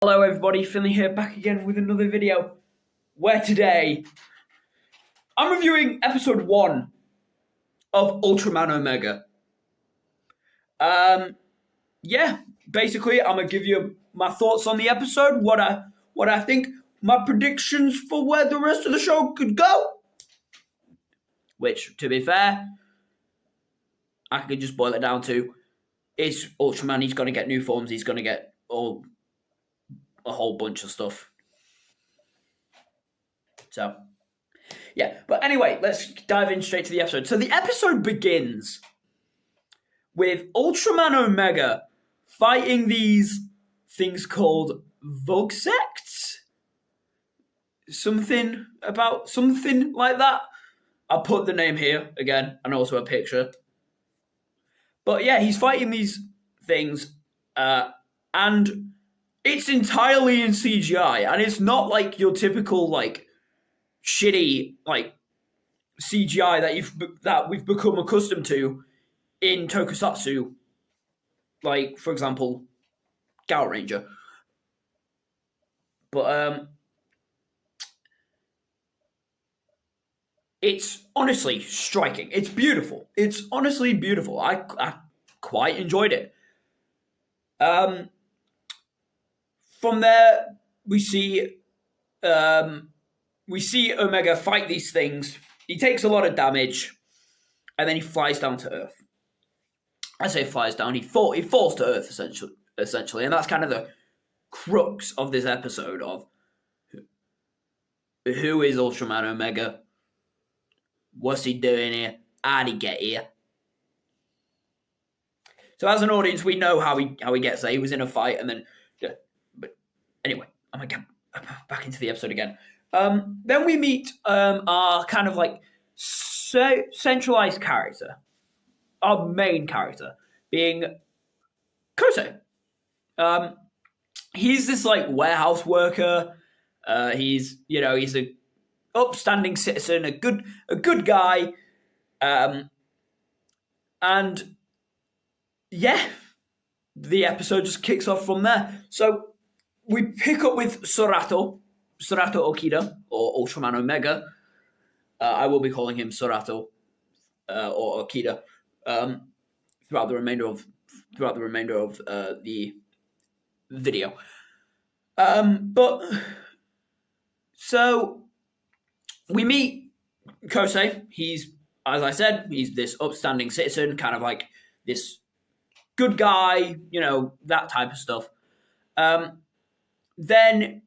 Hello everybody, Finley here, back again with another video, where today I'm reviewing episode 1 of Ultraman Omega. Yeah, basically I'm going to give you my thoughts on the episode, what I think, my predictions for where the rest of the show could go. Which, to be fair, I could just boil it down to, is Ultraman, he's going to get new forms, he's going to get a whole bunch of stuff. So, yeah, but anyway, let's dive in straight to the episode. So the episode begins with Ultraman Omega fighting these things called Vugsects? Something like that. I'll put the name here again and also a picture. But yeah, he's fighting these things and it's entirely in CGI, and it's not like your typical like shitty like CGI that we've become accustomed to in tokusatsu, like for example, Gout Ranger. But it's honestly striking. It's beautiful. It's honestly beautiful. I quite enjoyed it. From there, we see Omega fight these things. He takes a lot of damage, and then he flies down to Earth. I say flies down. He falls to Earth essentially, and that's kind of the crux of this episode of who is Ultraman Omega, what's he doing here, how'd he get here. So as an audience, we know how he gets there. He was in a fight, and then but anyway, I'm gonna get back into the episode again. Then we meet our kind of like centralized character, our main character, being Kosei. He's this like warehouse worker. He's a upstanding citizen, a good guy, and yeah, the episode just kicks off from there. So we pick up with Surato Okida, or Ultraman Omega. I will be calling him Surato or Okida throughout the remainder of the video. But so we meet Kosei. He's, as I said, he's this upstanding citizen, kind of like this good guy, that type of stuff. Then,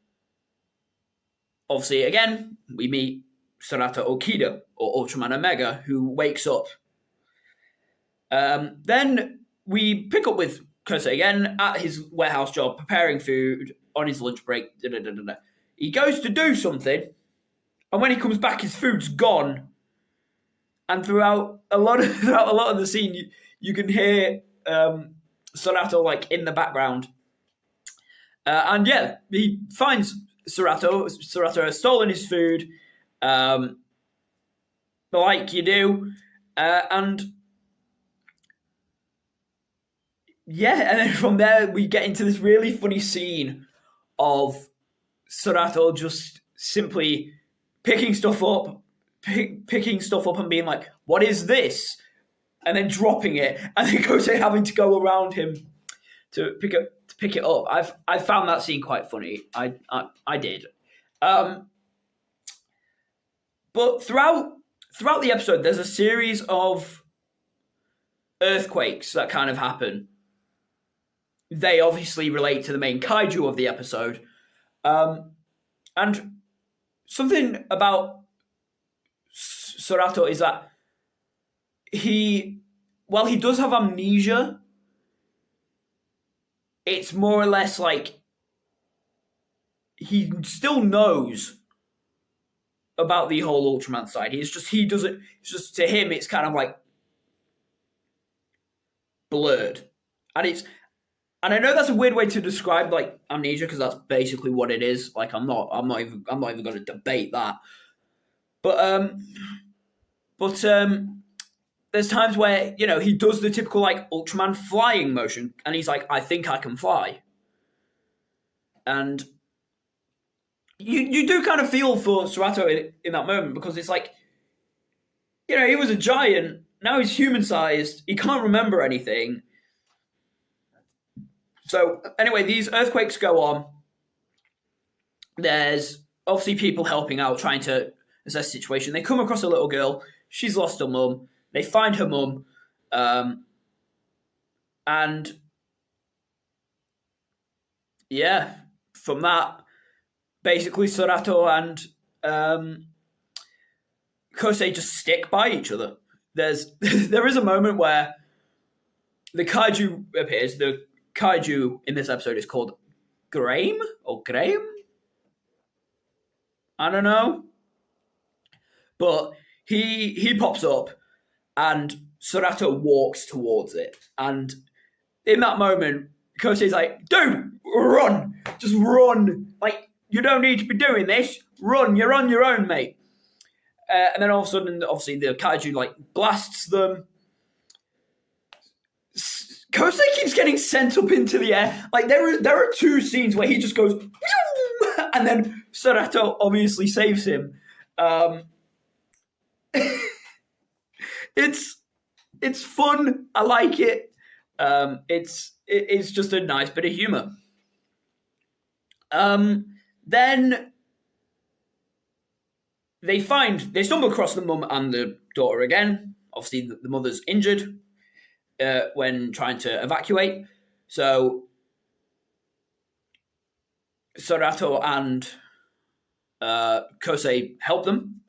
obviously, again, we meet Surato Okida, or Ultraman Omega, who wakes up. Then we pick up with Kosei again at his warehouse job, preparing food on his lunch break. He goes to do something, and when he comes back, his food's gone. And throughout a lot of the scene, you can hear Surato like in the background. And yeah, he finds Surato. Surato has stolen his food, like you do, and yeah, and then from there we get into this really funny scene of Surato just simply picking stuff up and being like, "What is this?" and then dropping it, and then Kosei having to go around him to pick it up. I found that scene quite funny. I did. But throughout the episode, there's a series of earthquakes that kind of happen. They obviously relate to the main kaiju of the episode. And something about Surato is that he does have amnesia, it's more or less like he still knows about the whole Ultraman side. It's just to him, it's kind of like blurred. And I know that's a weird way to describe like amnesia, because that's basically what it is. Like I'm not even going to debate that. But there's times where, he does the typical like Ultraman flying motion, and he's like, I think I can fly. And you do kind of feel for Serato in that moment, because it's like, he was a giant, now he's human-sized, he can't remember anything. So anyway, these earthquakes go on. There's obviously people helping out, trying to assess the situation. They come across a little girl. She's lost her mum. They find her mum. And yeah, from that, basically Serato and Kosei just stick by each other. There is a moment where the kaiju appears. The kaiju in this episode is called Graham or Graham. I don't know, but he pops up, and Serato walks towards it. And in that moment, Kosei's like, "Dude, run! Just run! Like, you don't need to be doing this. Run! You're on your own, mate." And then all of a sudden, obviously, the kaiju like blasts them. Kosei keeps getting sent up into the air. Like, there are two scenes where he just goes, and then Serato obviously saves him. It's fun. I like it. It's just a nice bit of humor. Then they stumble across the mum and the daughter again. Obviously, the mother's injured when trying to evacuate. So Serato and Kosei help them.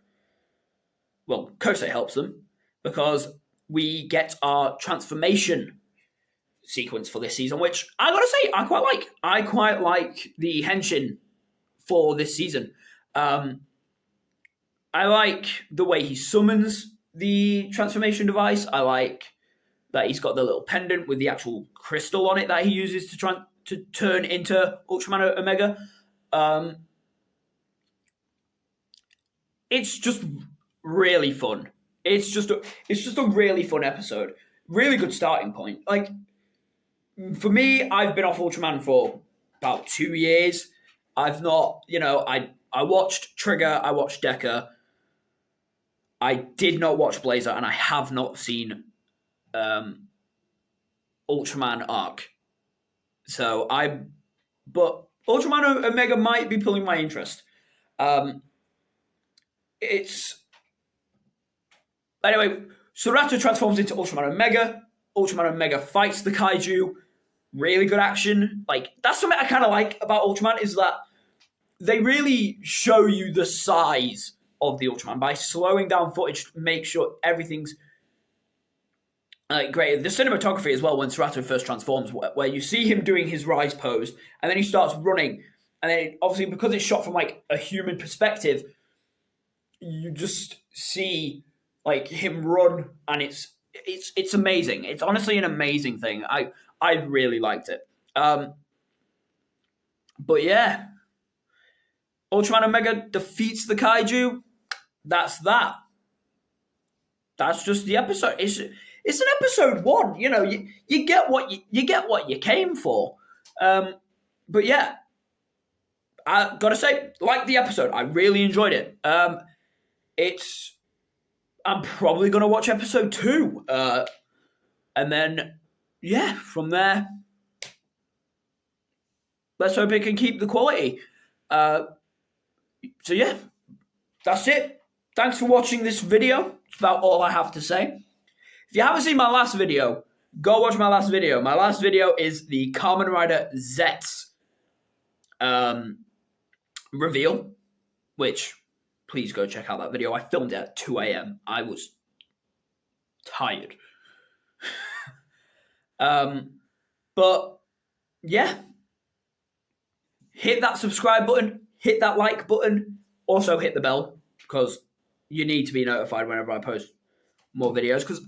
Well, Kosei helps them because we get our transformation sequence for this season, which I gotta say I quite like. I quite like the henshin for this season. I like the way he summons the transformation device. I like that he's got the little pendant with the actual crystal on it that he uses to turn into Ultraman Omega. It's just really fun. It's just a really fun episode. Really good starting point. Like, for me, I've been off Ultraman for about 2 years. I've not, I watched Trigger, I watched Deca. I did not watch Blazer, and I have not seen Ultraman Arc. But Ultraman Omega might be pulling my interest. Anyway, Serato transforms into Ultraman Omega. Ultraman Omega fights the kaiju. Really good action. Like, that's something I kind of like about Ultraman, is that they really show you the size of the Ultraman by slowing down footage to make sure everything's great. The cinematography as well, when Serato first transforms, where you see him doing his rise pose, and then he starts running, and then obviously because it's shot from like a human perspective, you just see like him run, and it's amazing. It's honestly an amazing thing. I really liked it. But yeah, Ultraman Omega defeats the kaiju. That's that. That's just the episode. It's an episode 1. You get what you came for. But yeah, I gotta say, like the episode, I really enjoyed it. I'm probably gonna watch episode 2, and then yeah, from there, let's hope it can keep the quality. So yeah, that's it. Thanks for watching this video. It's about all I have to say. If you haven't seen my last video, go watch my last video. My last video is the Kamen Rider Zets reveal, which, please go check out that video. I filmed it at 2 a.m. I was tired. But yeah, hit that subscribe button, hit that like button, also hit the bell, because you need to be notified whenever I post more videos, because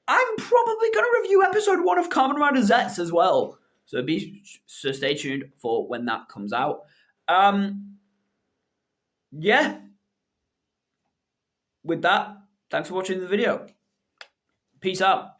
I'm probably going to review episode 1 of Kamen Rider Zets as well. So stay tuned for when that comes out. Yeah. With that, thanks for watching the video. Peace out.